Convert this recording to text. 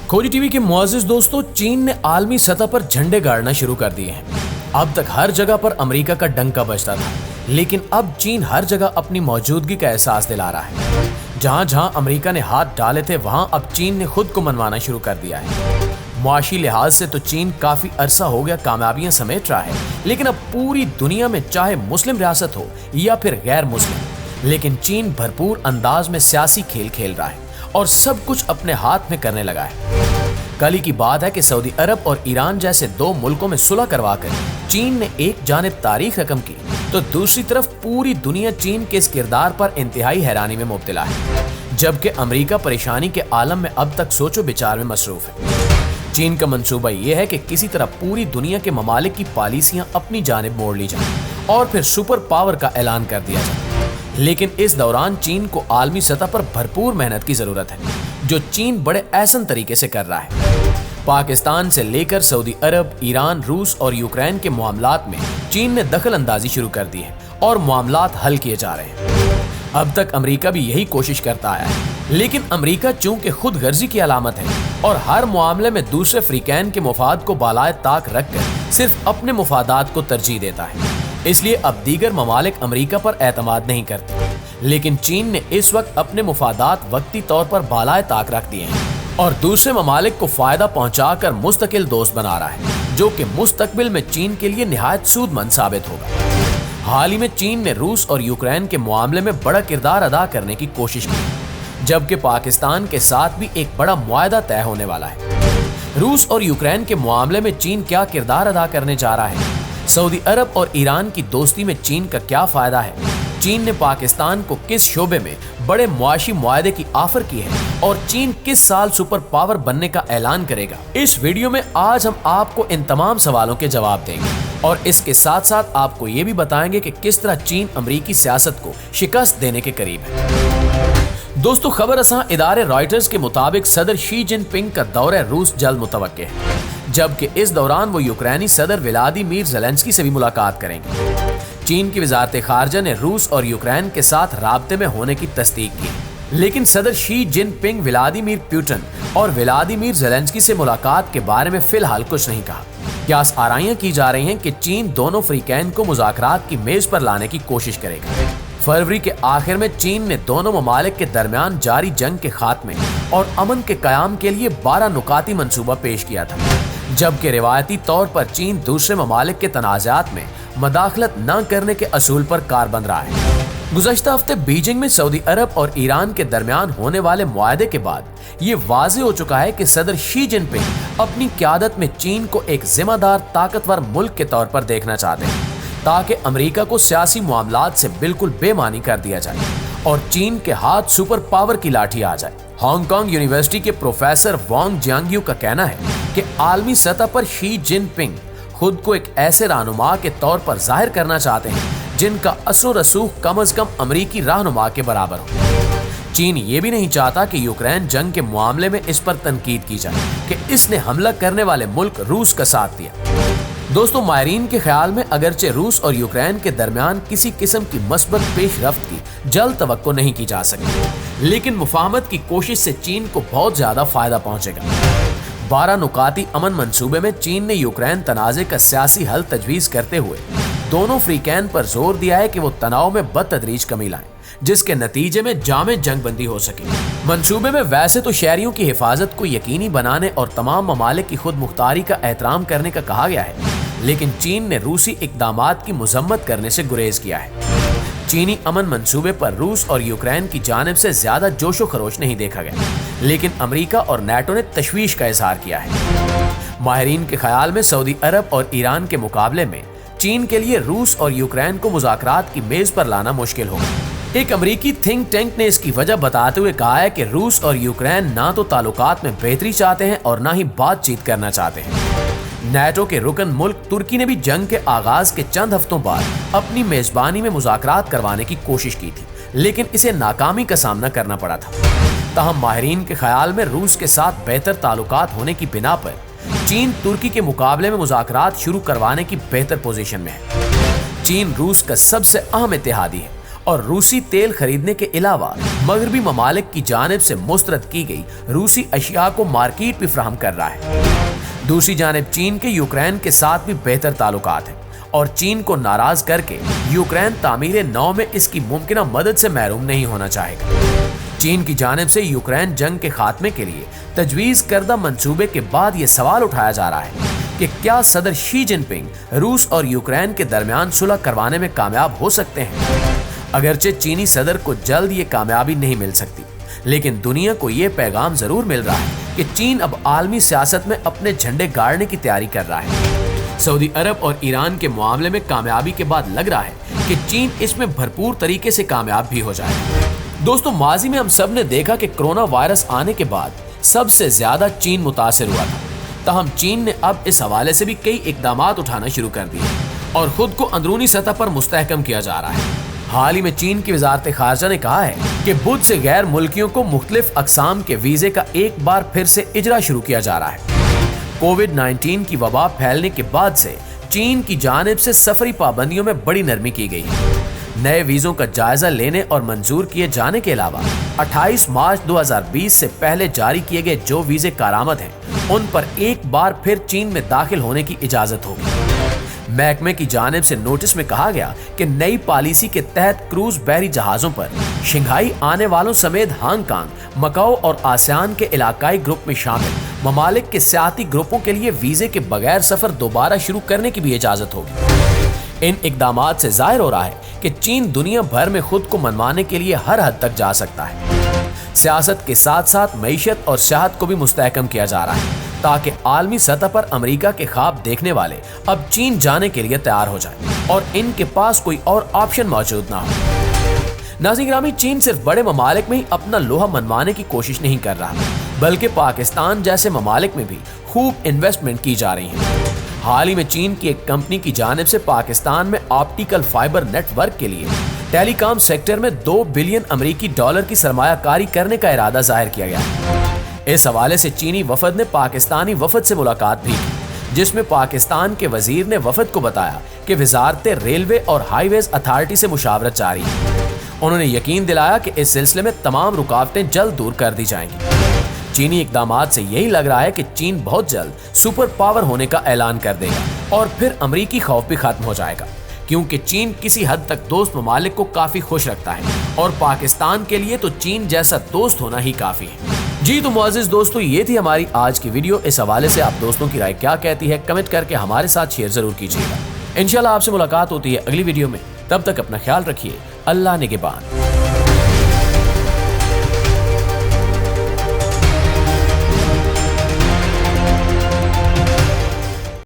खोजी टीवी के मुआजिज दोस्तों, चीन ने आलमी सतह पर झंडे गाड़ना शुरू कर दिए हैं। अब तक हर जगह पर अमेरिका का डंका बजता था, लेकिन अब चीन हर जगह अपनी मौजूदगी का एहसास दिला रहा है। जहां जहां अमेरिका ने हाथ डाले थे, वहां अब चीन ने खुद को मनवाना शुरू कर दिया है। मुआशी लिहाज से तो चीन काफी अरसा हो गया कामयाबियां समेट रहा है, लेकिन अब पूरी दुनिया में चाहे मुस्लिम रियासत हो या फिर गैर मुस्लिम, लेकिन चीन भरपूर अंदाज में सियासी खेल खेल रहा है और सब कुछ अपने हाथ में करने लगा है। कल ही की बात है कि सऊदी अरब और ईरान जैसे दो मुल्कों में सुलह करवाकर चीन ने एक जानिब तारीख रकम की, तो दूसरी तरफ पूरी दुनिया चीन के इस किरदार पर इंतहाई हैरानी में मुब्तला है, जबकि अमेरिका परेशानी के आलम में अब तक सोचो विचार में मसरूफ है। चीन का मंसूबा यह है कि किसी तरह पूरी दुनिया के ममालिक की पॉलिसियां अपनी जानिब मोड़ ली जाएं और फिर सुपर पावर का ऐलान कर दिया जाए। लेकिन इस दौरान चीन को आलमी सतह पर भरपूर मेहनत की जरूरत है, जो चीन बड़े ऐसन तरीके से कर रहा है। पाकिस्तान से लेकर सऊदी अरब, ईरान, रूस और यूक्रेन के मामलात में चीन ने दखल अंदाजी शुरू कर दी है और मामलात हल किए जा रहे हैं। अब तक अमेरिका भी यही कोशिश करता आया है, लेकिन अमेरिका चूंकि खुद गर्जी की अलामत है और हर मामले में दूसरे फ्रीकैन के मुफाद को बालाए ताक रखकर सिर्फ अपने मुफादात को तरजीह देता है, इसलिए अब दीगर ममालिक अमेरिका पर एतमाद नहीं करते। लेकिन चीन ने इस वक्त अपने मुफादात वक्ती तौर पर बालाए ताक रख दिए हैं और दूसरे ममालिक को फायदा पहुंचाकर मुस्तकिल दोस्त बना रहा है, जो कि मुस्तकबिल में चीन के लिए निहायत सूदमंद साबित होगा। हाल ही में चीन ने रूस और यूक्रेन के मामले में बड़ा किरदार अदा करने की कोशिश की, जबकि पाकिस्तान के साथ भी एक बड़ा मुआहदा तय होने वाला है। रूस और यूक्रेन के मामले में चीन क्या किरदार अदा करने जा रहा है, सऊदी अरब और ईरान की दोस्ती में चीन का क्या फायदा है, चीन ने पाकिस्तान को किस शोबे में बड़े मुआशी मुआहदे की ऑफर की है और चीन किस साल सुपर पावर बनने का ऐलान करेगा, इस वीडियो में आज हम आपको इन तमाम सवालों के जवाब देंगे और इसके साथ साथ आपको ये भी बताएंगे कि किस तरह चीन अमेरिकी सियासत को शिकस्त देने के करीब है। दोस्तों, खबर रसां इदारे रॉयटर्स के मुताबिक सदर शी जिनपिंग का दौरा रूस जल्द मुतवक्के है, जबकि इस दौरान वो यूक्रेनी सदर व्लादिमीर ज़ेलेंस्की से भी मुलाकात करेंगे। चीन की वजारत खारजा ने रूस और यूक्रेन के साथ राब्ते में होने की तस्दीक की, लेकिन सदर शी जिनपिंग व्लादिमीर पुतिन और व्लादिमीर ज़ेलेंस्की से मुलाकात के बारे में फिलहाल कुछ नहीं कहा। क्यास आराइयां की जा रही हैं कि चीन दोनों फ्रीकैन को मुज़ाकरात की मेज पर लाने की कोशिश करेगा। फरवरी के आखिर में चीन ने दोनों ममालिक के दरमियान जारी जंग के खात्मे और अमन के कयाम के लिए 12 नुकाती मंसूबा पेश किया था, जबकि रिवायती तौर पर चीन दूसरे ममालिक के तनाज़ात में मदाखलत न करने के असूल पर कारबंद रहा है। गुज़श्ता हफ्ते बीजिंग में सऊदी अरब और ईरान के दरमियान होने वाले मुआहदे के बाद ये वाज़ेह हो चुका है कि सदर शी जिनपिंग अपनी क़यादत में चीन को एक जिम्मेदार ताकतवर मुल्क के तौर पर देखना चाहते हैं, ताकि अमेरिका को सियासी मामलात से बिल्कुल बेमानी कर दिया जाए और चीन के हाथ सुपर पावर की लाठी आ जाए। हांगकांग यूनिवर्सिटी के प्रोफेसर वांग जियांगयू का कहना है कि आलमी सतह पर शी जिनपिंग खुद को एक ऐसे रहनुमा के तौर पर जाहिर करना चाहते हैं जिनका असर रसूख कम अज कम अमरीकी रहनुमा के बराबर हो। चीन ये भी नहीं चाहता कि यूक्रेन जंग के मामले में इस पर तनकीद की जाए कि इसने हमला करने वाले मुल्क रूस का साथ दिया। दोस्तों, माहिरीन के ख्याल में अगरचे रूस और यूक्रेन के दरमियान किसी किस्म की मस्बत पेशरफ्त की जल्द तवक्को नहीं की जा सकती, लेकिन मुफाहमत की कोशिश से चीन को बहुत ज्यादा फायदा पहुंचेगा। 12 नुकाती अमन मंसूबे में चीन ने यूक्रेन तनाज़े का सियासी हल तजवीज करते हुए दोनों फ्रीकैन पर जोर दिया है कि वो तनाव में बतदरीज कमी लाएं, जिसके नतीजे में जामे जंगबंदी हो सके। मंसूबे में वैसे तो शहरियों की हिफाजत को यकीनी बनाने और तमाम ममालिक की खुद मुख्तारी का एहतराम करने का कहा गया है, लेकिन चीन ने रूसी इक़दामात की मजम्मत करने से गुरेज किया है। चीनी अमन मंसूबे पर रूस और यूक्रेन की जानिब से ज्यादा जोशो खरोश नहीं देखा गया, लेकिन अमेरिका और नेटो ने तशवीश का इजहार किया है। माहिरीन के ख्याल में सऊदी अरब और ईरान के मुकाबले में चीन के लिए रूस और यूक्रेन को मुज़ाकरात की मेज पर लाना मुश्किल होगा। एक अमेरिकी थिंक टैंक ने इसकी वजह बताते हुए कहा है कि रूस और यूक्रेन ना तो ताल्लुकात में बेहतरी चाहते हैं और ना ही बातचीत करना चाहते हैं। नेटो के रुकन मुल्क तुर्की ने भी जंग के आगाज के चंद हफ्तों बाद अपनी मेजबानी में मुज़ाकरात करवाने की कोशिश की थी, लेकिन इसे नाकामी का सामना करना पड़ा था। ताहम माहिरीन के ख्याल में रूस के साथ बेहतर ताल्लुकात होने की बिना पर चीन तुर्की के मुकाबले में मुज़ाकरात शुरू करवाने की बेहतर पोजीशन में है। चीन रूस का सबसे अहम इत्तेहादी है और रूसी तेल खरीदने के अलावा मगरबी ममालिक की जानिब से मुस्तरद की गई रूसी अशिया को मार्केट भी फराहम कर रहा है। दूसरी जानिब चीन के यूक्रेन के साथ भी बेहतर ताल्लुकात हैं और चीन को नाराज करके यूक्रेन तामीर नौ में इसकी मुमकिना मदद से महरूम नहीं होना चाहेगा। चीन की जानिब से यूक्रेन जंग के खात्मे के लिए तजवीज़ करदा मंसूबे के बाद ये सवाल उठाया जा रहा है कि क्या सदर शी जिनपिंग रूस और यूक्रेन के दरमियान सुलह करवाने में कामयाब हो सकते हैं। अगरचे चीनी सदर को जल्द ये कामयाबी नहीं मिल सकती, लेकिन दुनिया को ये पैगाम जरूर मिल रहा है कि चीन अब आलमी सियासत में अपने झंडे गाड़ने की तैयारी कर रहा है। सऊदी अरब और ईरान के मामले में कामयाबी के बाद लग रहा है कि चीन इसमें भरपूर तरीके से कामयाब भी हो जाए। दोस्तों, माजी में हम सब ने देखा कि कोरोना वायरस आने के बाद सबसे ज्यादा चीन मुतासिर हुआ था। ताहम चीन ने अब इस हवाले से भी कई इकदामात उठाना शुरू कर दिए और खुद को अंदरूनी सतह पर मुस्तहकम किया जा रहा है। हाल ही में चीन की वजारत खारजा ने कहा है कि बुध से गैर मुल्कियों को मुख्तलिफ अकसाम के वीजे का एक बार फिर से इजरा शुरू किया जा रहा है। कोविड-19 की वबा फैलने के बाद से चीन की जानिब से सफरी पाबंदियों में बड़ी नरमी की गई है। नए वीजों का जायजा लेने और मंजूर किए जाने के अलावा 28 मार्च 2020 से पहले जारी किए गए जो वीजे कारामद हैं, उन पर एक बार फिर चीन में दाखिल होने की इजाजत होगी। महकमे की जानिब से नोटिस में कहा गया कि नई पॉलिसी के तहत क्रूज बहरी जहाजों पर शंघाई आने वालों समेत हांगकांग, मकाओ और आसियान के इलाकाई ग्रुप में शामिल ममालिक के सियाती ग्रुपों के लिए वीजे के बगैर सफर दोबारा शुरू करने की भी इजाजत होगी। इन इकदामात से जाहिर हो रहा है कि चीन दुनिया भर में खुद को मनवाने के लिए हर हद तक जा सकता है। सियासत के साथ साथ मईशत और सेहत को भी मुस्तहकम किया जा रहा है ताकि आलमी सतह पर अमेरिका के ख्वाब देखने वाले अब चीन जाने के लिए तैयार हो जाएं और इनके पास कोई और ऑप्शन मौजूद ना हो। नाज़रीन गिरामी, चीन सिर्फ बड़े ममालिक में ही अपना लोहा मनवाने की कोशिश नहीं कर रहा, बल्कि पाकिस्तान जैसे ममालिक में भी खूब इन्वेस्टमेंट की जा रही है। हाल ही में चीन की एक कंपनी की जानिब से पाकिस्तान में ऑप्टिकल फाइबर नेटवर्क के लिए टेलीकॉम सेक्टर में 2 बिलियन अमेरिकी डॉलर की सरमायाकारी करने का इरादा जाहिर किया गया। इस हवाले से चीनी वफद ने पाकिस्तानी वफद से मुलाकात भी की, जिसमें पाकिस्तान के वजीर ने वफद को बताया कि वजारत रेलवे और हाईवेज अथॉरिटी से मुशावरत जारी है। उन्होंने यकीन दिलाया कि इस सिलसिले में तमाम रुकावटें जल्द दूर कर दी जाएंगी। चीनी इकदामात से यही लग रहा है कि चीन बहुत जल्द सुपर पावर होने का ऐलान कर देगा और फिर अमरीकी खौफ भी खत्म हो जाएगा, क्योंकि चीन किसी हद तक दोस्त ममालिक को काफी खुश रखता है और पाकिस्तान के लिए तो चीन जैसा दोस्त होना ही काफी है। जी तो मुअज़्ज़िज़ दोस्तों, ये थी हमारी आज की वीडियो। इस हवाले से आप दोस्तों की राय क्या कहती है, कमेंट करके हमारे साथ शेयर जरूर कीजिएगा। इंशाल्लाह आपसे मुलाकात होती है अगली वीडियो में। तब तक अपना ख्याल रखिए। अल्लाह निगहबान।